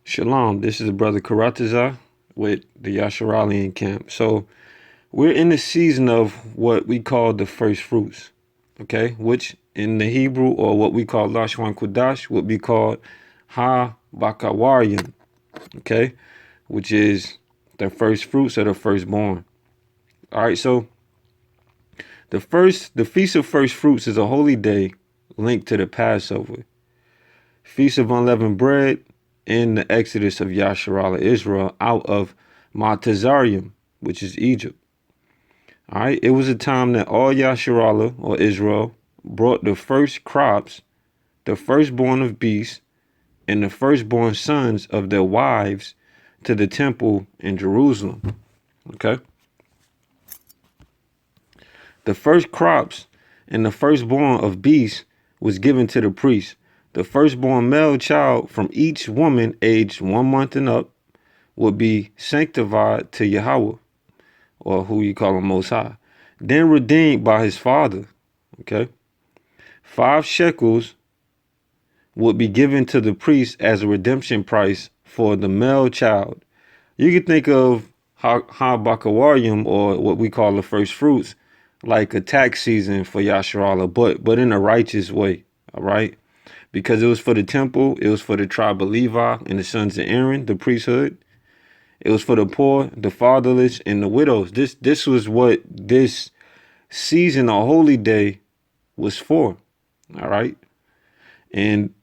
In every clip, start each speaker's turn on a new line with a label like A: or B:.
A: Shalom, this is the brother Karataza with the Yasharahlian camp. So we're in the season of what we call the first fruits, okay? Which in the Hebrew, or what we call Lashwan Kudash, would be called Ha Bakawaryam, okay? Which is the first fruits of the firstborn. All right, so the Feast of First Fruits is a holy day linked to the Passover. Feast of Unleavened Bread in the Exodus of Yasharahla, Israel, out of Bakawaryam, which is Egypt. All right, it was a time that all Yasharahla, or Israel, brought the first crops, the firstborn of beasts, and the firstborn sons of their wives to the temple in Jerusalem. Okay? The first crops and the firstborn of beasts was given to the priest. The firstborn male child from each woman aged 1 month and up would be sanctified to Yahweh, or who you call him Most High, then redeemed by his father. Okay? 5 shekels would be given to the priest as a redemption price for the male child. You can think of Ha Bakawaryam, or what we call the first fruits, like a tax season for Yasharahla, but in a righteous way. All right? Because it was for the temple, it was for the tribe of Levi and the sons of Aaron, the priesthood. It was for the poor, the fatherless, and the widows. This was what this season, a holy day, was for. All right. And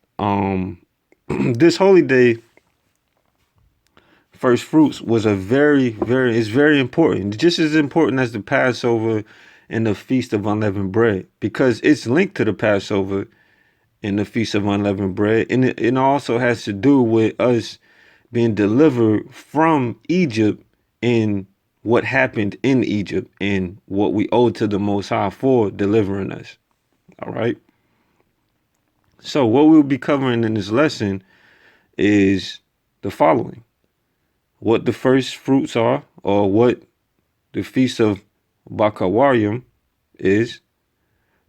A: this holy day, first fruits, was a it's very important. Just as important as the Passover and the Feast of Unleavened Bread, because it's linked to the Passover in the Feast of Unleavened Bread. And it also has to do with us being delivered from Egypt and what happened in Egypt and what we owe to the Most High for delivering us. All right. So what we'll be covering in this lesson is the following: what the first fruits are, or what the Feast of Bakawaryam is,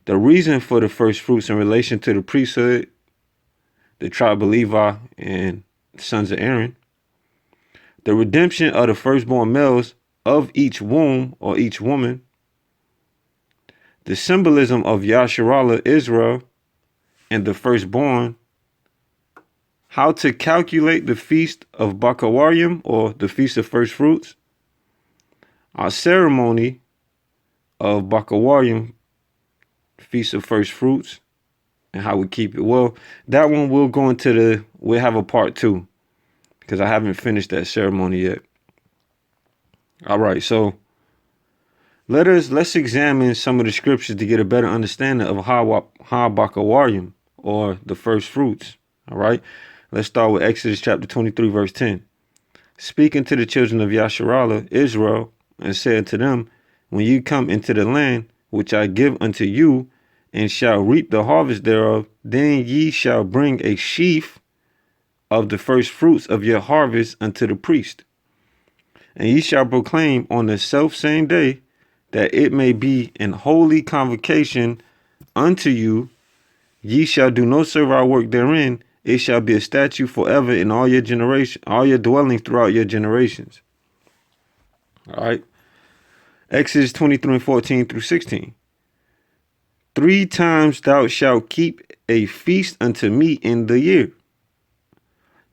A: the reason for the first fruits in relation to the priesthood, the tribe of Levi and sons of Aaron, the redemption of the firstborn males of each womb or each woman, the symbolism of Yasharahla, Israel, and the firstborn, how to calculate the Feast of Bakawaryam, or the Feast of First Fruits, our ceremony of Bakawaryam, Feast of First Fruits, and how we keep it. Well, that one we'll have a part 2, because I haven't finished that ceremony yet. All right, so let's examine some of the scriptures to get a better understanding of Ha Bakawaryam, or the first fruits. All right, let's start with Exodus chapter 23, verse 10. Speaking to the children of Yasharahla, Israel, and said to them, when you come into the land which I give unto you, and shall reap the harvest thereof, then ye shall bring a sheaf of the first fruits of your harvest unto the priest. And ye shall proclaim on the self same day, that it may be an holy convocation unto you. Ye shall do no servile work therein. It shall be a statute forever in all your generation, all your dwellings throughout your generations. All right. Exodus 23 and 14 through 16. 3 times thou shalt keep a feast unto me in the year.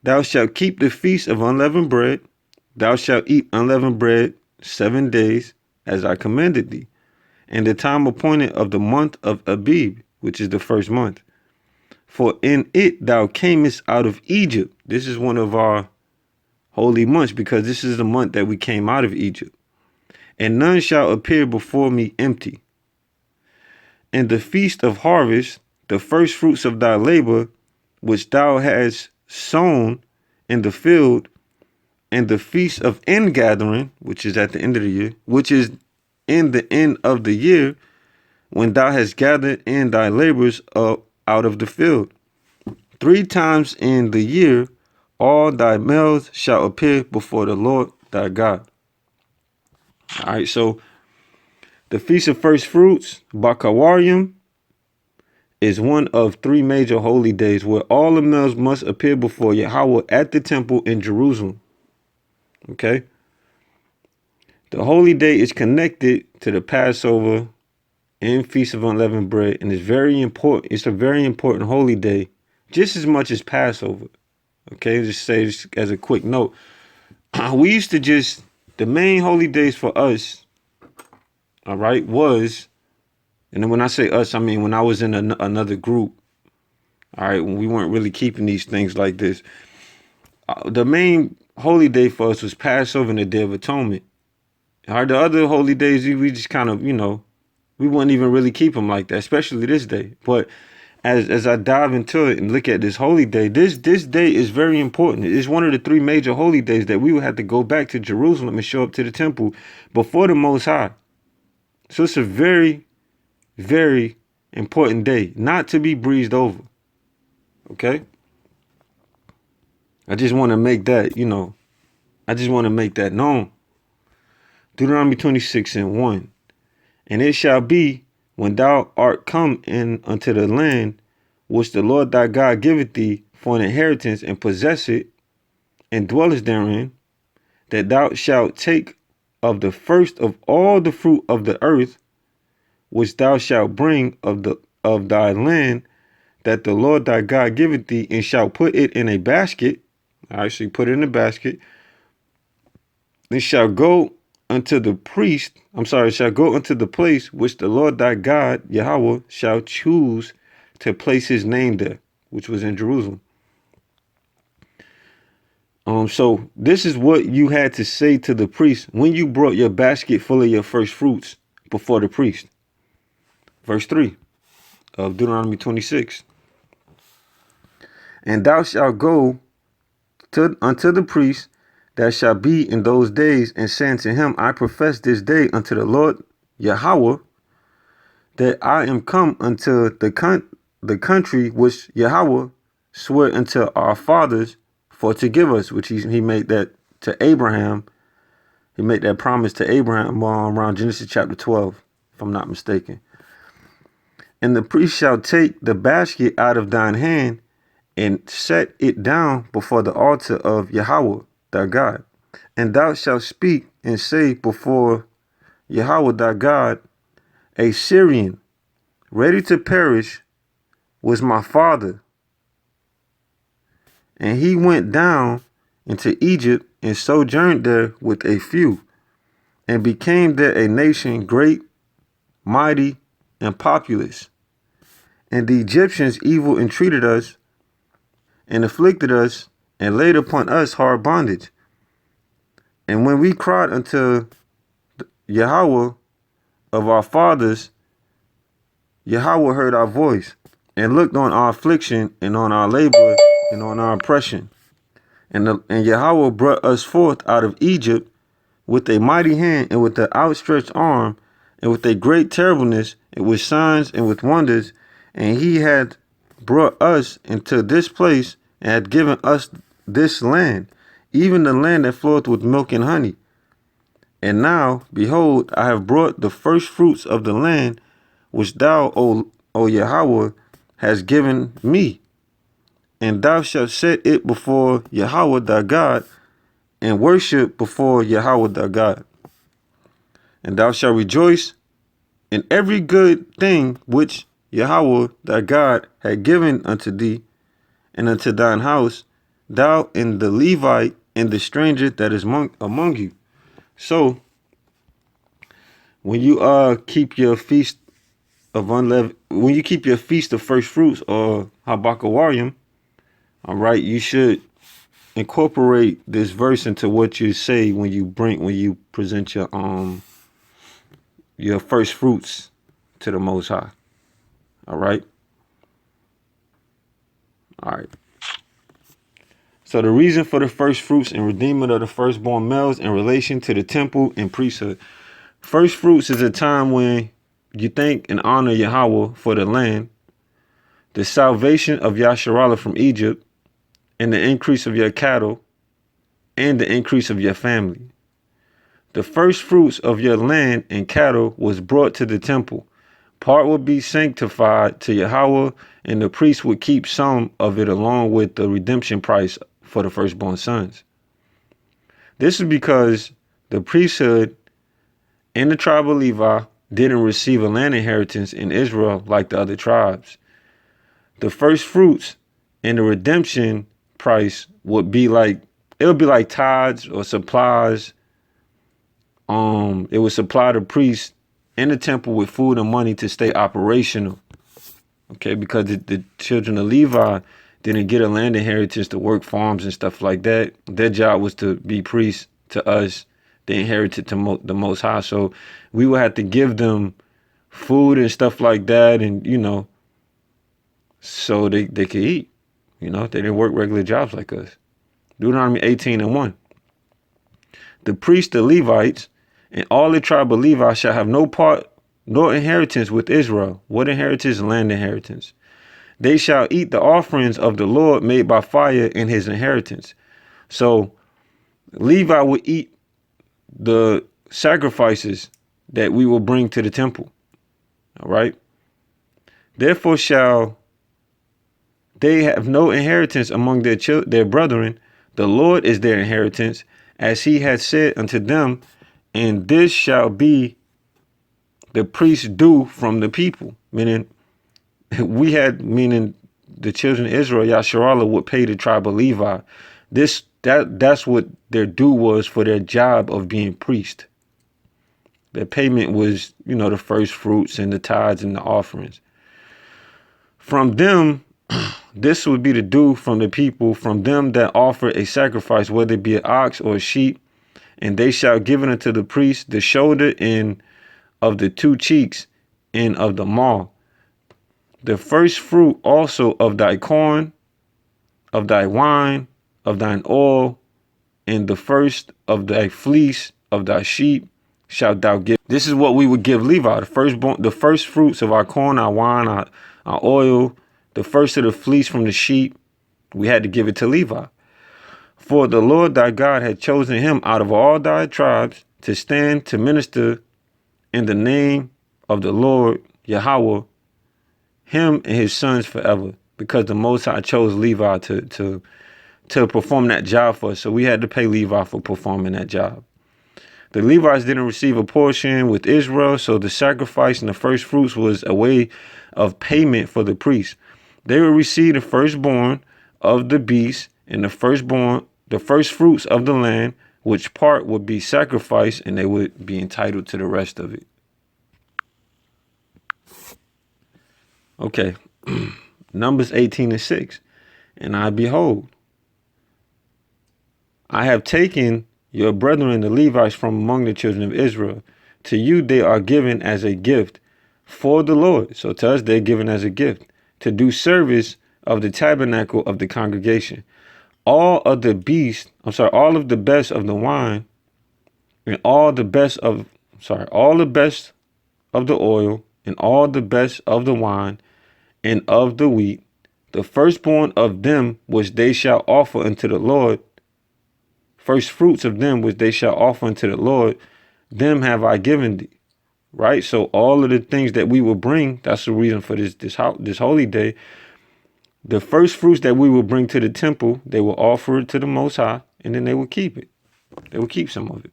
A: Thou shalt keep the feast of unleavened bread. Thou shalt eat unleavened bread 7 days, as I commanded thee, and the time appointed of the month of Abib, which is the first month. For in it thou camest out of Egypt. This is one of our holy months, because this is the month that we came out of Egypt. And none shall appear before me empty. And the feast of harvest, the first fruits of thy labor, which thou hast sown in the field, and the feast of ingathering, which is at the end of the year, which is in the end of the year, when thou hast gathered in thy labors out of the field. 3 times in the year, all thy males shall appear before the Lord thy God. All right, so the Feast of First Fruits, Bakawaryam, is one of three major holy days where all the males must appear before Yahweh at the temple in Jerusalem. Okay? The holy day is connected to the Passover and Feast of Unleavened Bread, and it's very important. It's a very important holy day, just as much as Passover. Okay, just say this as a quick note. We used to just, the main holy days for us, all right, was, and then when I say us, I mean when I was in another group, all right, when we weren't really keeping these things like this. The main holy day for us was Passover and the Day of Atonement. All right, the other holy days, we just kind of, we wouldn't even really keep them like that, especially this day. But as I dive into it and look at this holy day, this day is very important. It's one of the three major holy days that we would have to go back to Jerusalem and show up to the temple before the Most High. So it's a very, very important day, not to be breezed over. Okay? I just want to make that, I just want to make that known. Deuteronomy 26:1. And it shall be, when thou art come in unto the land which the Lord thy God giveth thee for an inheritance, and possess it, and dwellest therein, that thou shalt take of the first of all the fruit of the earth, which thou shalt bring of thy land, that the Lord thy God giveth thee, and shalt put it in a basket. All right, so you put it in a basket. It shall go unto the priest, shall go unto the place which the Lord thy God, Yahweh, shall choose to place his name there, which was in Jerusalem. So this is what you had to say to the priest when you brought your basket full of your first fruits before the priest. Verse 3 of Deuteronomy 26. And thou shalt go unto the priest that shall be in those days, and say unto him, I profess this day unto the Lord Yahweh, that I am come unto the country which Yahweh swore unto our fathers for to give us, which he made that to Abraham. He made that promise to Abraham around Genesis chapter 12, if I'm not mistaken. And the priest shall take the basket out of thine hand and set it down before the altar of Yahweh thy God. And thou shalt speak and say before Yahweh thy God, a Syrian ready to perish was my father. And he went down into Egypt and sojourned there with a few, and became there a nation great, mighty, and populous. And the Egyptians evil entreated us, and afflicted us, and laid upon us hard bondage. And when we cried unto Yahweh of our fathers, Yahweh heard our voice, and looked on our affliction, and on our labor, and on our oppression. And Yahweh brought us forth out of Egypt with a mighty hand, and with an outstretched arm, and with a great terribleness, and with signs, and with wonders. And he had brought us into this place, and had given us this land, even the land that floweth with milk and honey. And now, behold, I have brought the first fruits of the land, which thou, O Yahweh, hast given me. And thou shalt set it before Yahweh thy God, and worship before Yahweh thy God. And thou shalt rejoice in every good thing which Yahweh thy God had given unto thee, and unto thine house, thou and the Levite and the stranger that is among you. So, when you keep your feast of first fruits, or Bakawaryam, all right, you should incorporate this verse into what you say when you present your first fruits to the Most High. All right. All right. So the reason for the first fruits and redeeming of the firstborn males in relation to the temple and priesthood. First fruits is a time when you thank and honor Yahweh for the land, the salvation of Yasharahla from Egypt, and the increase of your cattle, and the increase of your family. The first fruits of your land and cattle was brought to the temple, Part would be sanctified to Yahweh, and the priest would keep some of it along with the redemption price for the firstborn sons. This is because the priesthood and the tribe of Levi didn't receive a land inheritance in Israel like the other tribes. The first fruits and the redemption price would be like, it would be like tithes or supplies. It would supply the priest and the temple with food and money to stay operational. Okay, because the children of Levi didn't get a land inheritance to work farms and stuff like that. Their job was to be priests to us. They inherited to the Most High. So we would have to give them food and stuff like that, and, you know, so they could eat. You know, they didn't work regular jobs like us. Deuteronomy 18:1. The priests, the Levites, and all the tribe of Levi shall have no part nor inheritance with Israel. What inheritance? Land inheritance. They shall eat the offerings of the Lord made by fire in his inheritance. So Levi would eat the sacrifices that we will bring to the temple. All right. Therefore shall they have no inheritance among their brethren. The Lord is their inheritance, as he has said unto them, and this shall be the priest's due from the people. Meaning meaning the children of Israel, yasharahla, would pay the tribe of Levi. That's what their due was for their job of being priest. Their payment was, you know, the first fruits and the tithes and the offerings. From them, this would be the due from the people, from them that offer a sacrifice, whether it be an ox or a sheep, and they shall give it unto the priest, the shoulder and of the two cheeks and of the maw. The first fruit also of thy corn, of thy wine, of thine oil, and the first of thy fleece of thy sheep shalt thou give. This is what we would give Levi, the first fruits of our corn, our wine, our oil, the first of the fleece from the sheep. We had to give it to Levi. For the Lord thy God had chosen him out of all thy tribes to stand to minister in the name of the Lord Yahweh, him and his sons forever, because the Most High chose Levi to perform that job for us. So we had to pay Levi for performing that job. The Levites didn't receive a portion with Israel, so the sacrifice and the first fruits was a way of payment for the priests. They would receive the firstborn of the beast and the first fruits of the land, which part would be sacrificed, and they would be entitled to the rest of it. Okay, Numbers 18:6. And I behold, I have taken your brethren the Levites from among the children of Israel. To you they are given as a gift for the Lord. So to us they're given as a gift to do service of the tabernacle of the congregation. All of the best of the wine, and all the best of the oil, and all the best of the wine, and of the wheat, the firstborn of them which they shall offer unto the Lord, first fruits of them which they shall offer unto the Lord, them have I given thee. Right? So all of the things that we will bring, that's the reason for this holy day. The first fruits that we will bring to the temple, they will offer it to the Most High, and then they will keep it. They will keep some of it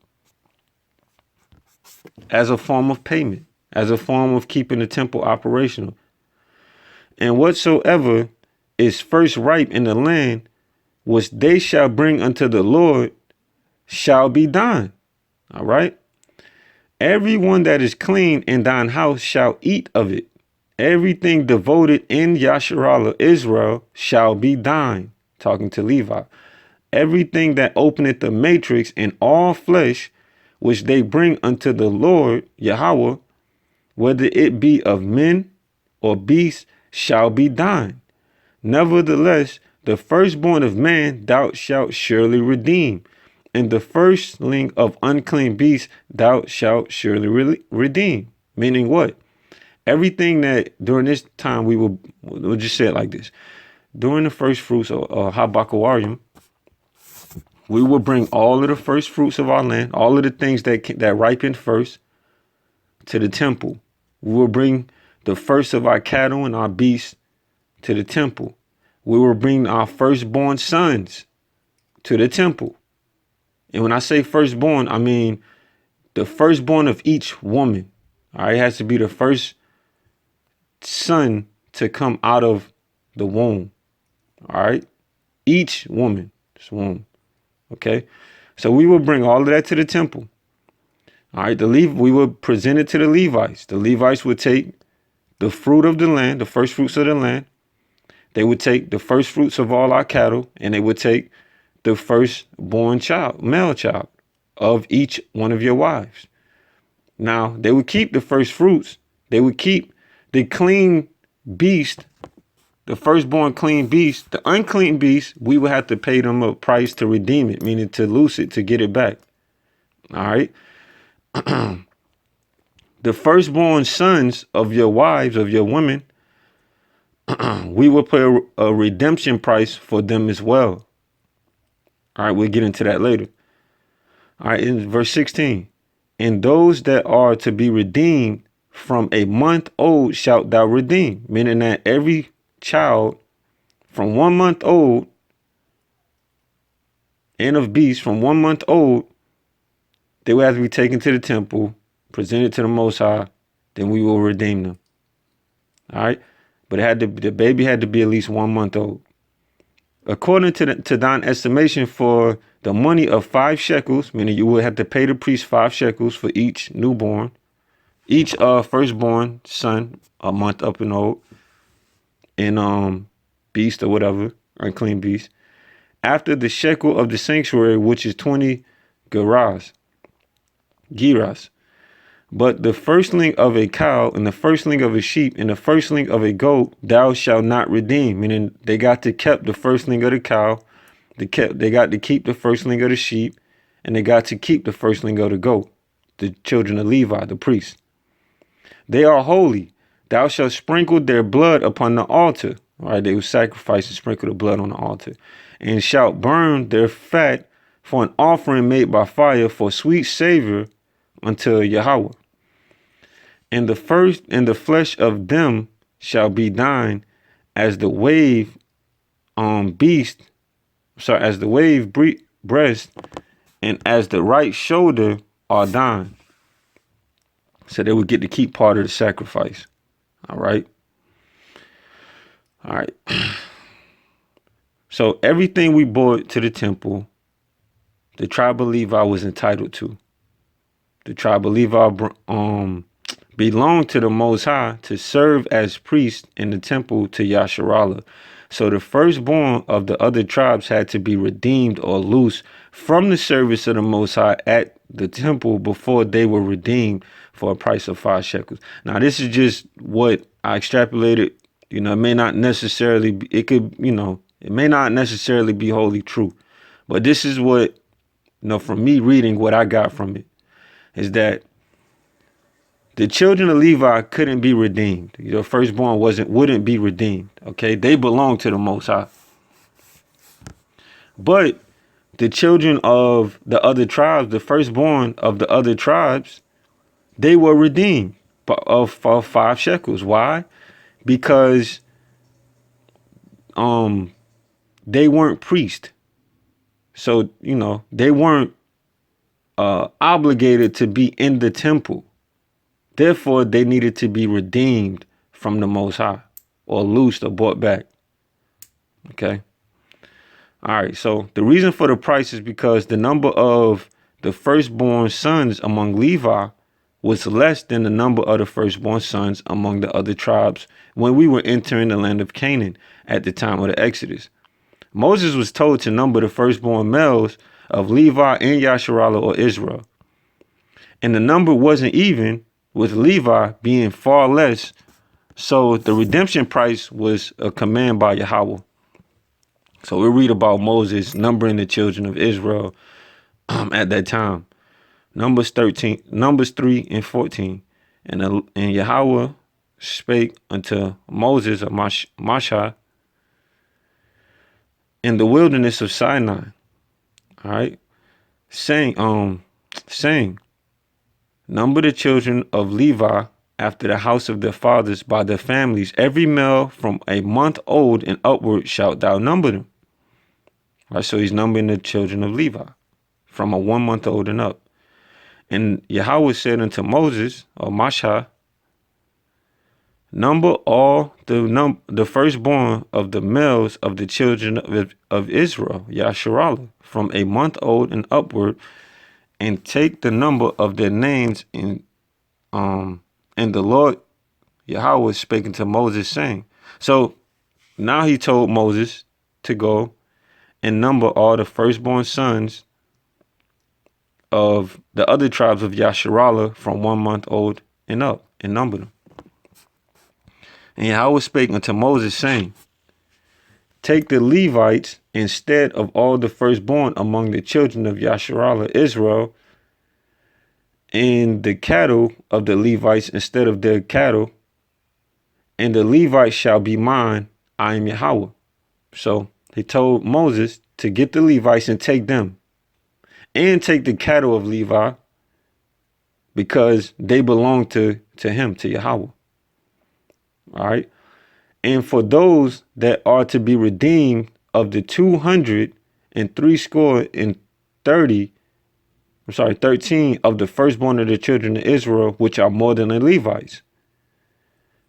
A: as a form of payment, as a form of keeping the temple operational. And whatsoever is first ripe in the land, which they shall bring unto the Lord, shall be thine. All right. Everyone that is clean in thine house shall eat of it. Everything devoted in yasharahla, Israel, shall be thine. Talking to Levi. Everything that openeth the matrix in all flesh, which they bring unto the Lord Yahweh, whether it be of men or beasts, shall be thine. Nevertheless, the firstborn of man thou shalt surely redeem, and the firstling of unclean beasts thou shalt surely redeem. Meaning what? Everything that during this time we'll just say it like this. During the first fruits or Bakawaryam, we will bring all of the first fruits of our land, all of the things that ripen first, to the temple. We will bring the first of our cattle and our beasts to the temple. We will bring our firstborn sons to the temple. And when I say firstborn, I mean the firstborn of each woman. All right, it has to be the first son to come out of the womb. All right, each woman's womb. Okay, so we will bring all of that to the temple. All right, we will present it to the Levites. The Levites would take the fruit of the land, the first fruits of the land. They would take the first fruits of all our cattle, and they would take the firstborn child, male child, of each one of your wives. Now, they would keep the first fruits. They would keep the clean beast, the firstborn clean beast. The unclean beast, we would have to pay them a price to redeem it, meaning to loose it, to get it back. All right. The firstborn sons of your wives, of your women, we will pay a redemption price for them as well. All right, we'll get into that later. All right, in verse 16, and those that are to be redeemed from a month old shalt thou redeem, meaning that every child from 1 month old and of beasts from 1 month old, they will have to be taken to the temple, presented to the Most High, then we will redeem them. All right, but the baby had to be at least 1 month old. According to thine estimation, for the money of 5 shekels, meaning you would have to pay the priest 5 shekels for each newborn, each firstborn son, a month up and old, and beast or whatever, unclean beast, after the shekel of the sanctuary, which is 20 giras. But the firstling of a cow and the firstling of a sheep and the firstling of a goat thou shalt not redeem. Meaning they got to keep the firstling of the cow, they got to keep the firstling of the sheep, and they got to keep the firstling of the goat, the children of Levi, the priests. They are holy. Thou shalt sprinkle their blood upon the altar. All right, they will sacrifice and sprinkle the blood on the altar, and shalt burn their fat for an offering made by fire for sweet savor unto Yahweh. And the flesh of them shall be thine as the wave breast, and as the right shoulder are thine. So they would get to keep part of the sacrifice. All right. All right. So everything we brought to the temple, the tribe of Levi was entitled to. The tribe of Levi belonged to the Most High to serve as priests in the temple to Yasharahla. So the firstborn of the other tribes had to be redeemed or loose from the service of the Most High at the temple before they were redeemed for a price of 5 shekels. Now, this is just what I extrapolated. It may not necessarily be, it may not necessarily be wholly true. But this is what, from me reading what I got from it, is that the children of Levi couldn't be redeemed. Your firstborn wouldn't be redeemed. Okay, they belong to the Most High. But the children of the other tribes, the firstborn of the other tribes, they were redeemed of 5 shekels. Why? Because they weren't priests. So, they weren't obligated to be in the temple. Therefore, they needed to be redeemed from the Most High, or loosed or bought back. Okay. All right. So the reason for the price is because the number of the firstborn sons among Levi was less than the number of the firstborn sons among the other tribes when we were entering the land of Canaan at the time of the Exodus. Moses was told to number the firstborn males of Levi and Yasharahla, or Israel. And the number wasn't even, with Levi being far less. So the redemption price was a command by Yahweh. So we read about Moses numbering the children of Israel at that time. Numbers 3 and 14. And Yahweh spake unto Moses of Mashah in the wilderness of Sinai. All right. Saying, number the children of Levi after the house of their fathers by their families, every male from a month old and upward shalt thou number them. Right, so he's numbering the children of Levi from a 1 month old and up. And Yahweh said unto Moses, or Masha, number all the firstborn of the males of the children of Israel, yasharahla, from a month old and upward, and take the number of their names. And the Lord Yahweh was speaking to Moses, saying, so now he told Moses to go and number all the firstborn sons of the other tribes of Yasharahla from 1 month old and up, and number them. And Yahweh spake unto Moses, saying, take the Levites instead of all the firstborn among the children of Yasharahla Israel, and the cattle of the Levites instead of their cattle, and the Levites shall be mine. I am Yahweh. So he told Moses to get the Levites and take them, and take the cattle of Levi, because they belong to him, to Yahweh. All right. And for those that are to be redeemed of the 13 of the firstborn of the children of Israel, which are more than the Levites,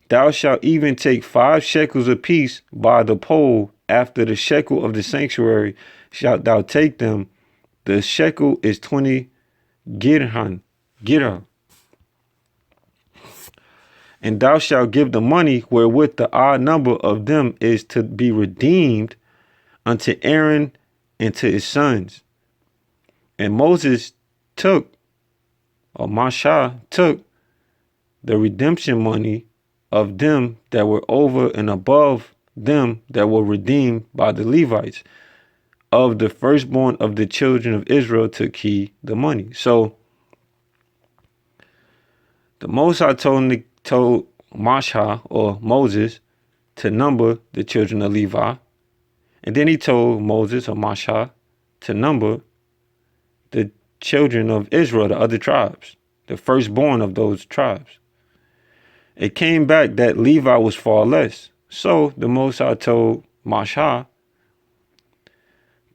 A: thou shalt even take 5 shekels apiece by the pole. After the shekel of the sanctuary shalt thou take them. The shekel is 20 girhan. And thou shalt give the money wherewith the odd number of them is to be redeemed unto Aaron and to his sons. And Moses took, or Masha took, the redemption money of them that were over and above them that were redeemed by the Levites. Of the firstborn of the children of Israel took he the money. So the Most High told Masha, or Moses, to number the children of Levi. And then he told Moses, or Masha, to number the children of Israel, the other tribes, the firstborn of those tribes. It came back that Levi was far less. So the Most High told Masha,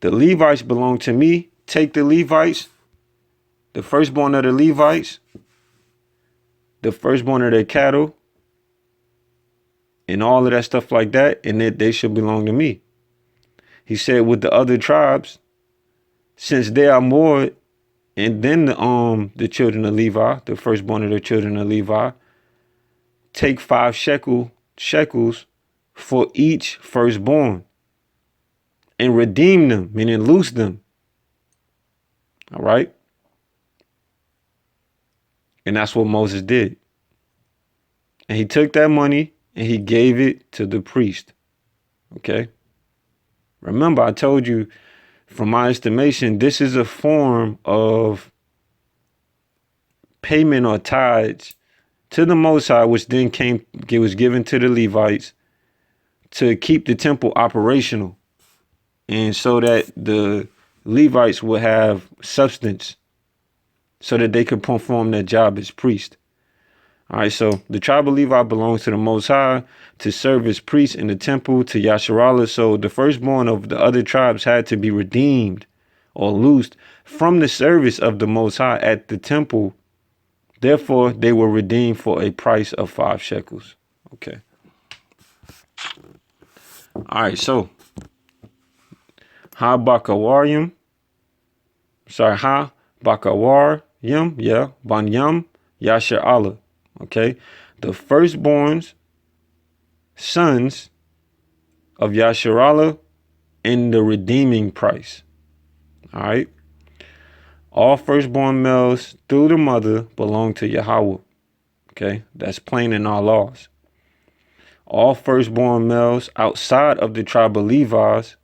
A: the Levites belong to me. Take the Levites, the firstborn of the Levites, the firstborn of their cattle, and all of that stuff like that, and that they should belong to me. He said with the other tribes, since they are more, and then the children of Levi, the firstborn of the children of Levi, take 5 shekels for each firstborn, and redeem them, meaning loose them. All right. And that's what Moses did. And he took that money and he gave it to the priest. Okay. Remember, I told you, from my estimation, this is a form of payment or tithes to the Most High, which then was given to the Levites to keep the temple operational, and so that the Levites will have substance so that they could perform their job as priest. All right, so the tribe of Levi belongs to the Most High to serve as priests in the temple to Yasharahla. So the firstborn of the other tribes had to be redeemed or loosed from the service of the Most High at the temple. Therefore, they were redeemed for a price of 5 shekels. Okay. All right, so Bakawaryam, Banyam, yasharahla. Okay, the firstborns, sons of Yasharahla in the redeeming price. All right. All firstborn males through the mother belong to Yahweh. Okay, that's plain in our laws. All firstborn males outside of the tribe of Levi's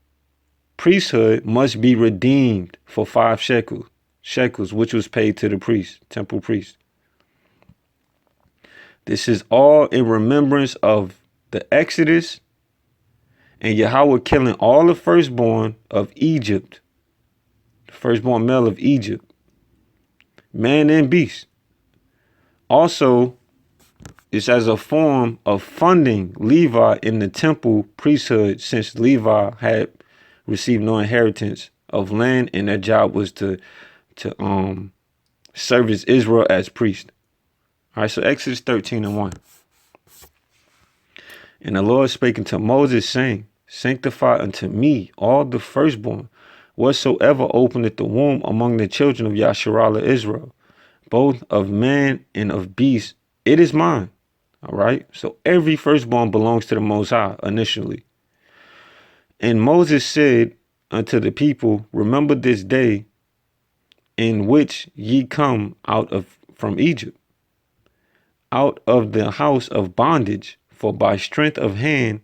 A: priesthood must be redeemed for 5 shekels, which was paid to the priest, temple priest. This is all in remembrance of the Exodus and Yahweh killing all the firstborn of Egypt, the firstborn male of Egypt, man and beast. Also, It's as a form of funding Levi in the temple priesthood, since Levi had received no inheritance of land, and their job was to service Israel as priest. All right, so Exodus 13:1. And the Lord spake unto Moses, saying, Sanctify unto me all the firstborn, whatsoever openeth the womb among the children of Yasharahla Israel, both of man and of beast, it is mine. All right, so every firstborn belongs to the Most High initially. And Moses said unto the people, Remember this day in which ye come out of from Egypt, out of the house of bondage, for by strength of hand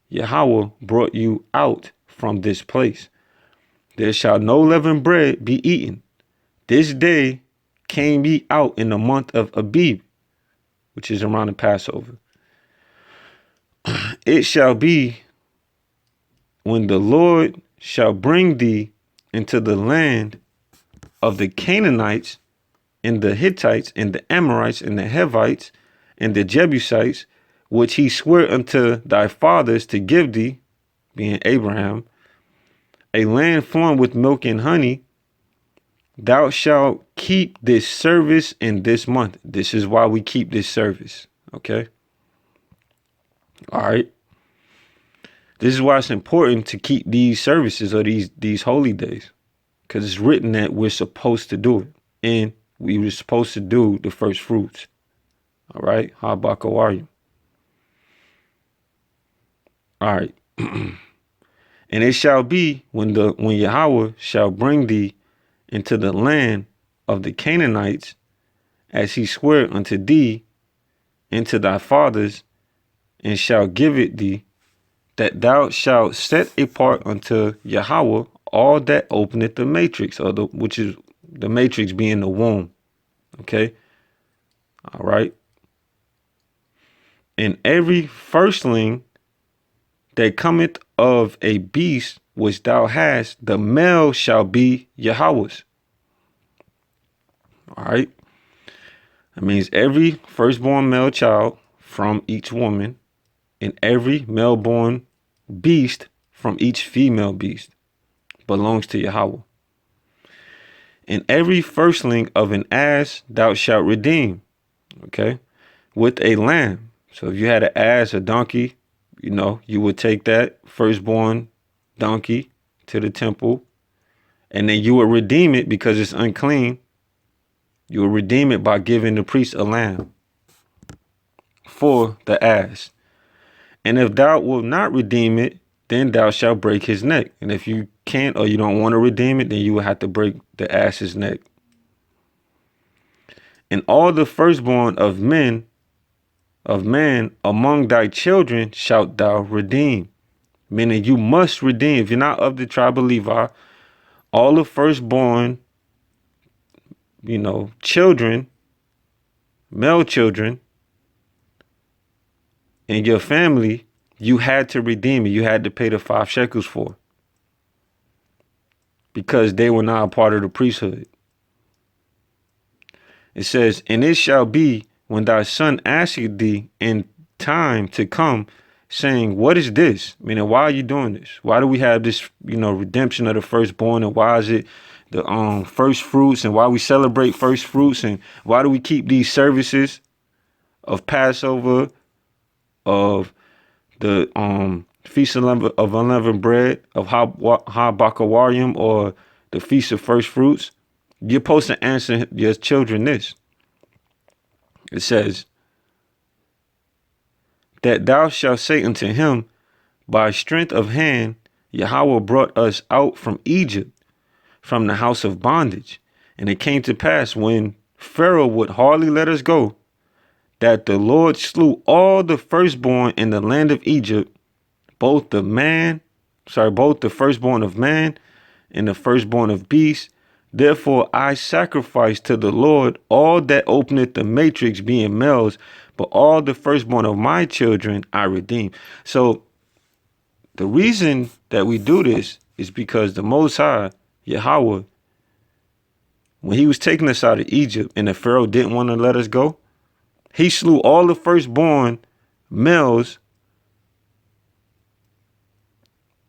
A: Yahweh brought you out from this place. There shall no leavened bread be eaten. This day came ye out in the month of Abib, which is around the Passover. It shall be when the Lord shall bring thee into the land of the Canaanites and the Hittites and the Amorites and the Hivites and the Jebusites, which he swore unto thy fathers to give thee, being Abraham, a land flowing with milk and honey. Thou shalt keep this service in this month. This is why we keep this service. Okay. All right. This is why it's important to keep these services or these holy days, because it's written that we're supposed to do it, and we were supposed to do the first fruits. All right. Bakawaryam. All right. And it shall be when Yahweh shall bring thee into the land of the Canaanites, as he swore unto thee and to thy fathers, and shall give it thee, that thou shalt set apart unto Yahweh all that openeth the matrix, or which is the matrix being the womb. Okay. All right. And every firstling that cometh of a beast which thou hast, the male shall be Yahweh's. All right. That means every firstborn male child from each woman, and every male-born beast from each female beast belongs to Yahweh. And every firstling of an ass thou shalt redeem, okay, with a lamb. So if you had an ass, a donkey, you would take that firstborn donkey to the temple, and then you would redeem it because it's unclean. You will redeem it by giving the priest a lamb for the ass. And if thou wilt not redeem it, then thou shalt break his neck. And if you can't, or you don't want to redeem it, then you will have to break the ass's neck. And all the firstborn of man among thy children shalt thou redeem. Meaning you must redeem. If you're not of the tribe of Levi, all the firstborn, children, male children in your family, you had to redeem it. You had to pay the 5 shekels for, because they were not a part of the priesthood. It says, and it shall be when thy son asketh thee in time to come, saying, what is this? Meaning, why are you doing this? Why do we have this, redemption of the firstborn? And why is it the first fruits, and why we celebrate first fruits, and why do we keep these services of Passover, of the Feast of Unleavened Bread, of Bakawaryam, or the Feast of First Fruits? You're supposed to answer your children this. It says, that thou shalt say unto him, by strength of hand Yahweh brought us out from Egypt, from the house of bondage. And it came to pass, when Pharaoh would hardly let us go, that the Lord slew all the firstborn in the land of Egypt, both the firstborn of man and the firstborn of beasts. Therefore I sacrifice to the Lord all that openeth the matrix, being males, but all the firstborn of my children I redeem. So the reason that we do this is because the Most High, Yahweh, when he was taking us out of Egypt and the Pharaoh didn't want to let us go, He slew all the firstborn males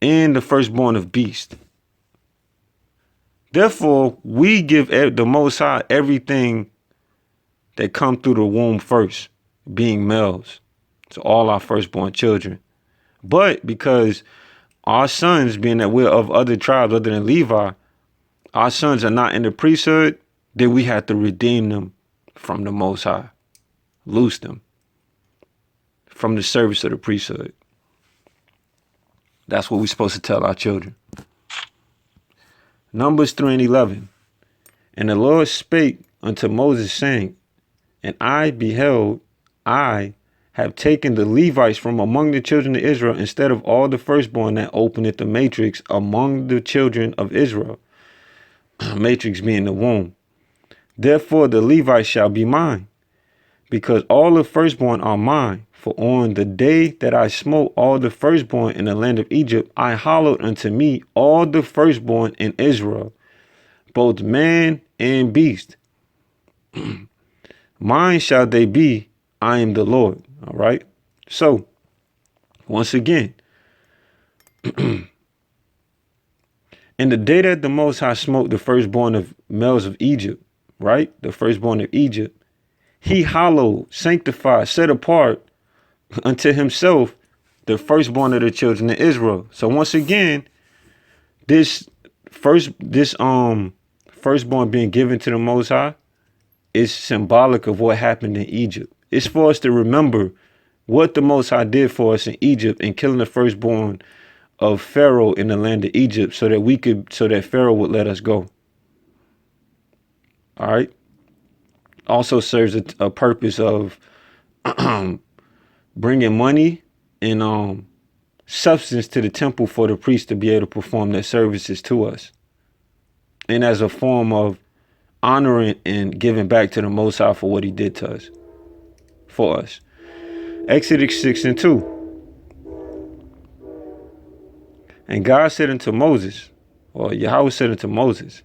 A: and the firstborn of beasts. Therefore, we give the Most High everything that come through the womb first, being males. So all our firstborn children. But because our sons, being that we're of other tribes other than Levi, our sons are not in the priesthood, then we have to redeem them from the Most High. Loose them from the service of the priesthood. That's what we're supposed to tell our children. Numbers 3:11. And the Lord spake unto Moses, saying, And I beheld, I have taken the Levites from among the children of Israel, instead of all the firstborn that openeth the matrix among the children of Israel. Matrix being the womb. Therefore the Levites shall be mine, because all the firstborn are mine. For on the day that I smote all the firstborn in the land of Egypt, I hallowed unto me all the firstborn in Israel, both man and beast. Mine shall they be, I am the Lord. All right. So, once again, in the day that the Most High smote the firstborn of males of Egypt, right? The firstborn of Egypt, he hallowed, sanctified, set apart unto himself the firstborn of the children of Israel. So once again, this firstborn being given to the Most High is symbolic of what happened in Egypt. It's for us to remember what the Most High did for us in Egypt in killing the firstborn of Pharaoh in the land of Egypt, so that Pharaoh would let us go. All right. Also serves a purpose of bringing money and substance to the temple for the priests to be able to perform their services to us, and as a form of honoring and giving back to the Most High for what he did to us, for us. Exodus 6:2. And God said unto Moses, or Yahweh said unto Moses,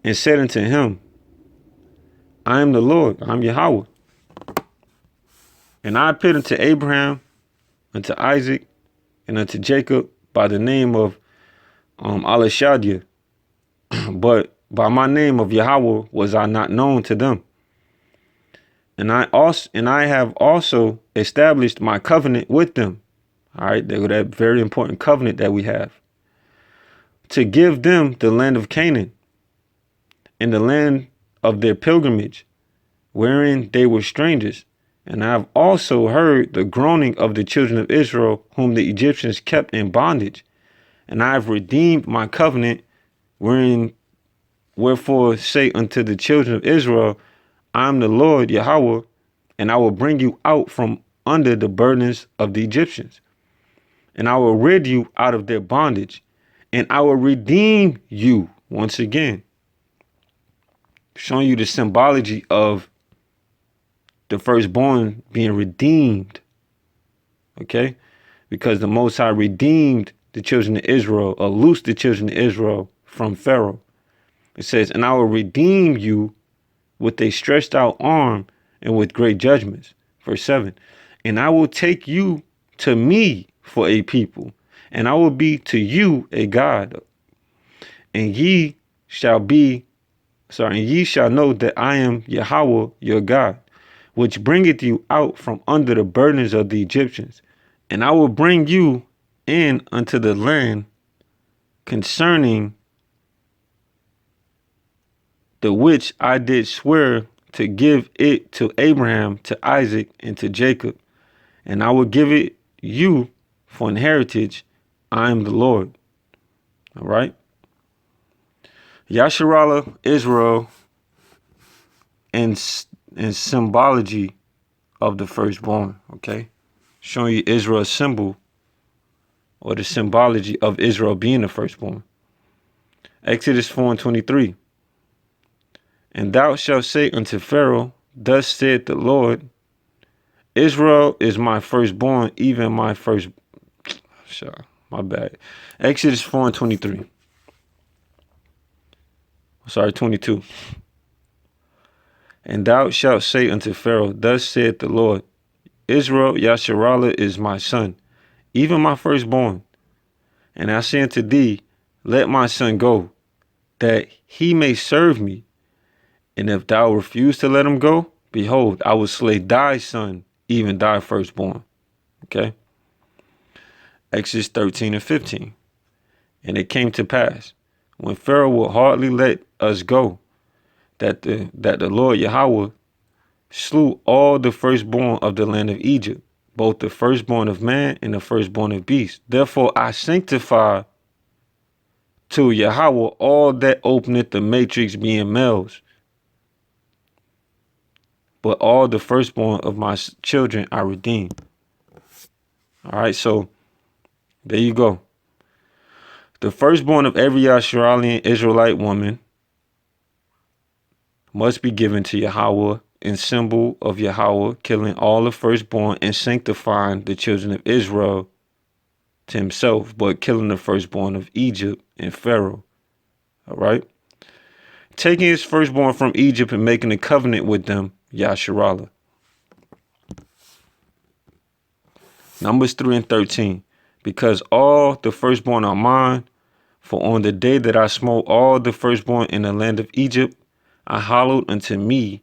A: and said unto him, I am the Lord, I'm Yahweh. And I appeared unto Abraham, unto Isaac, and unto Jacob by the name of Alashadiah, but by my name of Yahweh was I not known to them. And I have also established my covenant with them. All right, that very important covenant that we have, to give them the land of Canaan and the land of their pilgrimage, wherein they were strangers. And I have also heard the groaning of the children of Israel, whom the Egyptians kept in bondage. And I have redeemed my covenant, wherefore say unto the children of Israel, I am the Lord Yahweh, and I will bring you out from under the burdens of the Egyptians. And I will rid you out of their bondage, and I will redeem you. Once again, showing you the symbology of the firstborn being redeemed. Okay? Because the Most High redeemed the children of Israel, or loosed the children of Israel from Pharaoh. It says, and I will redeem you with a stretched out arm and with great judgments. Verse 7. And I will take you to me for a people, and I will be to you a God. And ye shall know that I am Yahweh your God, which bringeth you out from under the burdens of the Egyptians. And I will bring you in unto the land concerning the which I did swear to give it to Abraham, to Isaac, and to Jacob. And I will give it you for an heritage. I am the Lord. All right. Yasharahla, Israel, and symbology of the firstborn. Okay. Showing you Israel's symbol, or the symbology of Israel being the firstborn. Exodus 4:23. And thou shalt say unto Pharaoh, thus saith the Lord, Israel is my firstborn, even my first. My bad. Exodus 4:23. Sorry, 22. And thou shalt say unto Pharaoh, Thus saith the Lord, Israel, yasharahla is my son, even my firstborn. And I say unto thee, Let my son go, that he may serve me. And if thou refuse to let him go, behold, I will slay thy son, even thy firstborn. Okay. Exodus 13 and 15. And it came to pass, when Pharaoh would hardly let us go, that the Lord Yahweh slew all the firstborn of the land of Egypt, both the firstborn of man and the firstborn of beast. Therefore I sanctify to Yahweh all that openeth the matrix, being males. But all the firstborn of my children I redeem. All right, so there you go. The firstborn of every yasharahlian Israelite woman must be given to Yahweh in symbol of Yahweh killing all the firstborn and sanctifying the children of Israel to himself, but killing the firstborn of Egypt and Pharaoh. All right. Taking his firstborn from Egypt and making a covenant with them, yasharahla. Numbers 3 and 13. Because all the firstborn are mine, for on the day that I smote all the firstborn in the land of Egypt, I hallowed unto me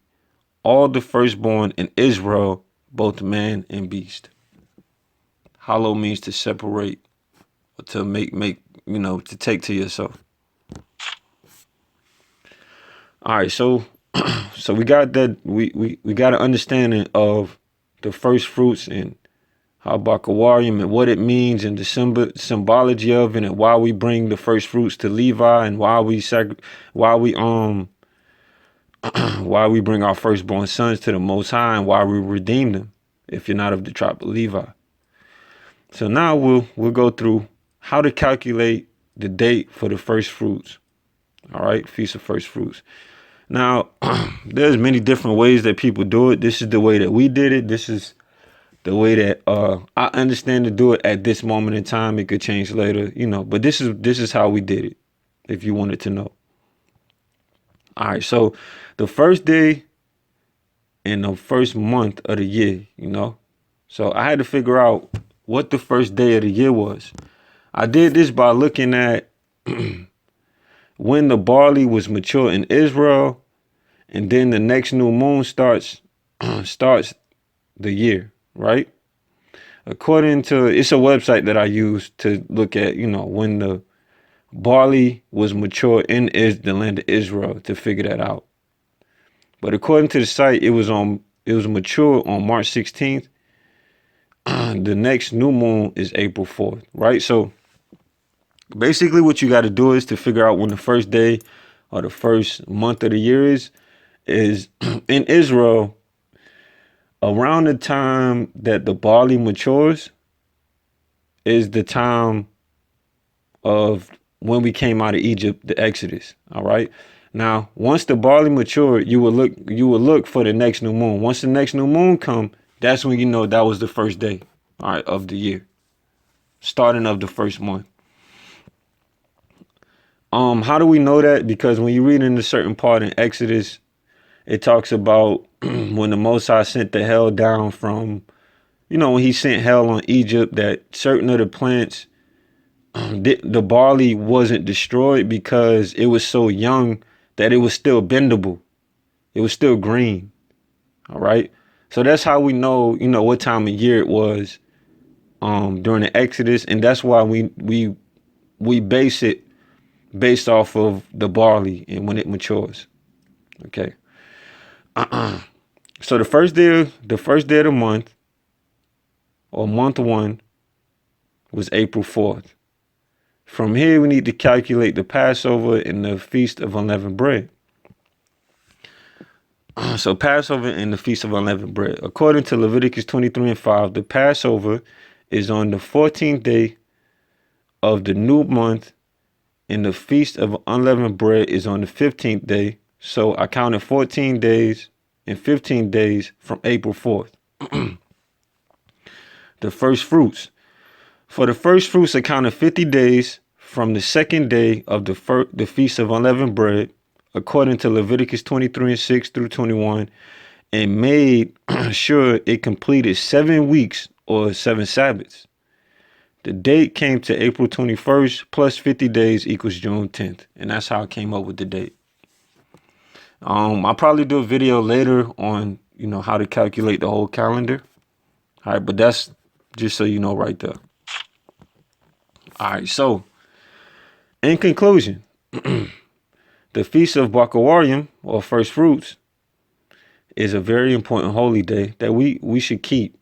A: all the firstborn in Israel, both man and beast. Hallow means to separate, or to make, to take to yourself. All right, so so we got that we got an understanding of the first fruits and how Bakawaryam and what it means and the symbology of it and why we bring the first fruits to Levi and why we why we bring our firstborn sons to the Most High and why we redeem them if you're not of the tribe of Levi. So now we'll go through how to calculate the date for the first fruits. All right, Feast of First Fruits. Now, there's many different ways that people do it. This is the way that we did it. This is the way that I understand to do it at this moment in time. It could change later, but this is how we did it, if you wanted to know. All right, so the first day in the first month of the year, so I had to figure out what the first day of the year was. I did this by looking at when the barley was mature in Israel, and then the next new moon starts the year, right? According to, it's a website that I use to look at, when the barley was mature in the land of Israel, to figure that out. But according to the site, it was mature on March 16th. The next new moon is April 4th, right? So basically what you got to do is to figure out when the first day or the first month of the year is in Israel, around the time that the barley matures is the time of when we came out of Egypt, the Exodus. All right. Now, once the barley matured, you would look for the next new moon. Once the next new moon come, that's when that was the first day, all right, of the year, starting of the first month. How do we know that? Because when you read in a certain part in Exodus, it talks about when the Most High sent the hell down from, when he sent hell on Egypt, that certain of the plants, the barley wasn't destroyed because it was so young that it was still bendable. It was still green. All right. So that's how we know, what time of year it was during the Exodus. And that's why we base it based off of the barley and when it matures. Okay. So the first day of the month, or month one, was April 4th. From here, we need to calculate the Passover and the Feast of Unleavened Bread. So Passover and the Feast of Unleavened Bread. According to Leviticus 23 and 5, the Passover is on the 14th day of the new month, and the Feast of Unleavened Bread is on the 15th day. So I counted 14 days and 15 days from April 4th. The first fruits. For the first fruits, I counted 50 days from the second day of the Feast of Unleavened Bread according to Leviticus 23 and 6 through 21, and made sure it completed 7 weeks or 7 Sabbaths. The date came to April 21st plus 50 days equals June 10th. And that's how I came up with the date. I'll probably do a video later on, how to calculate the whole calendar. All right, but that's just so you know right there. All right, so in conclusion, the Feast of Bakawaryam, or First Fruits, is a very important holy day that we should keep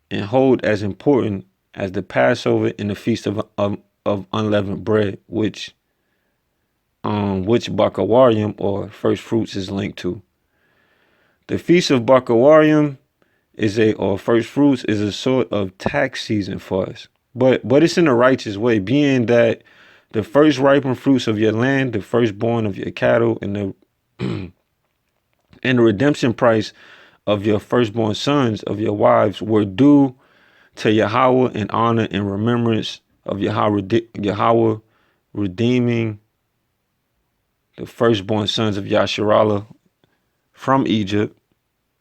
A: and hold as important as the Passover and the Feast of Unleavened Bread, which Bakawaryam, or First Fruits, is linked to. The Feast of Bakawaryam or First Fruits is a sort of tax season for us. But it's in a righteous way, being that the first ripened fruits of your land, the firstborn of your cattle, and the and the redemption price of your firstborn sons of your wives were due to Yahweh in honor and remembrance of Yahweh redeeming the firstborn sons of Yasharahla from Egypt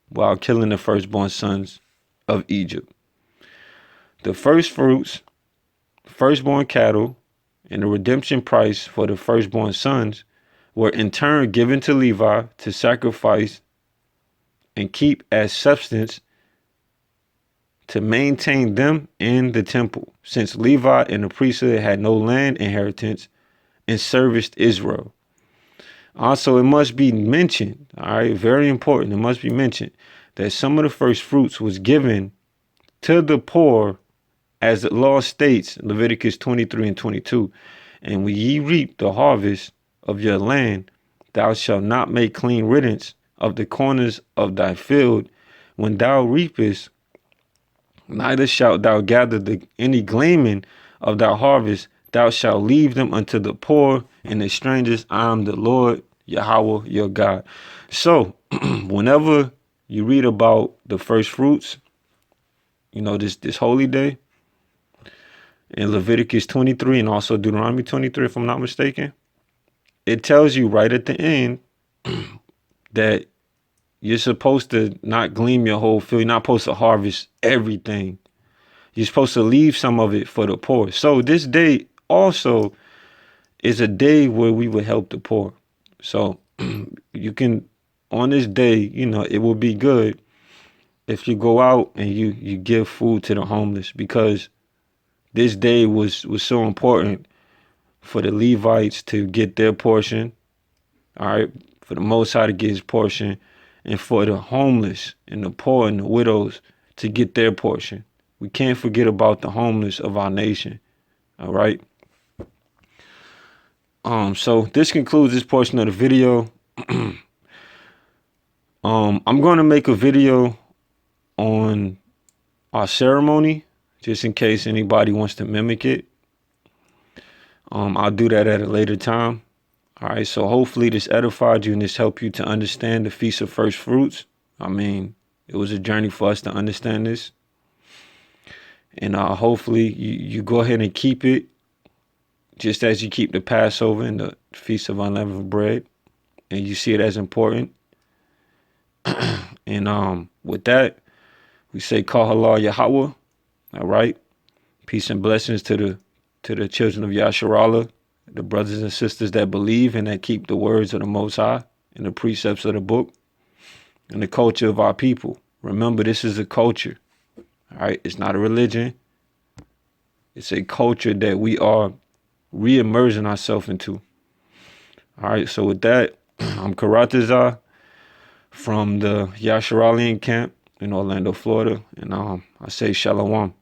A: while killing the firstborn sons of Egypt. The first fruits, firstborn cattle, and the redemption price for the firstborn sons were in turn given to Levi to sacrifice and keep as substance to maintain them in the temple, since Levi and the priesthood had no land inheritance and serviced Israel. Also, it must be mentioned, all right, very important, it must be mentioned that some of the first fruits was given to the poor, as the law states, Leviticus 23 and 22. And when ye reap the harvest of your land, thou shalt not make clean riddance of the corners of thy field. When thou reapest, neither shalt thou gather any gleaning of thy harvest. Thou shalt leave them unto the poor and the strangers. I am the Lord, Yahweh, your God. So, whenever you read about the first fruits, this holy day, in Leviticus 23 and also Deuteronomy 23, if I'm not mistaken, it tells you right at the end that you're supposed to not glean your whole field. You're not supposed to harvest everything. You're supposed to leave some of it for the poor. So this day also is a day where we would help the poor. So you can, on this day, it will be good if you go out and you give food to the homeless, because this day was so important for the Levites to get their portion, all right, for the Most High to get his portion, and for the homeless and the poor and the widows to get their portion. We can't forget about the homeless of our nation, all right? So this concludes this portion of the video. I'm going to make a video on our ceremony, just in case anybody wants to mimic it. I'll do that at a later time. All right, so hopefully this edified you and this helped you to understand the Feast of First Fruits. I mean, it was a journey for us to understand this. And hopefully you go ahead and keep it, just as you keep the Passover and the Feast of Unleavened Bread, and you see it as important. And with that, we say Kahala Yahweh. All right. Peace and blessings to the children of Yasharahla, the brothers and sisters that believe and that keep the words of the Most High and the precepts of the book and the culture of our people. Remember, this is a culture. All right. It's not a religion. It's a culture that we are re-immersing ourselves into. All right. So with that, I'm Karatazar from the Yasharahlian camp in Orlando, Florida. And I say Shalom.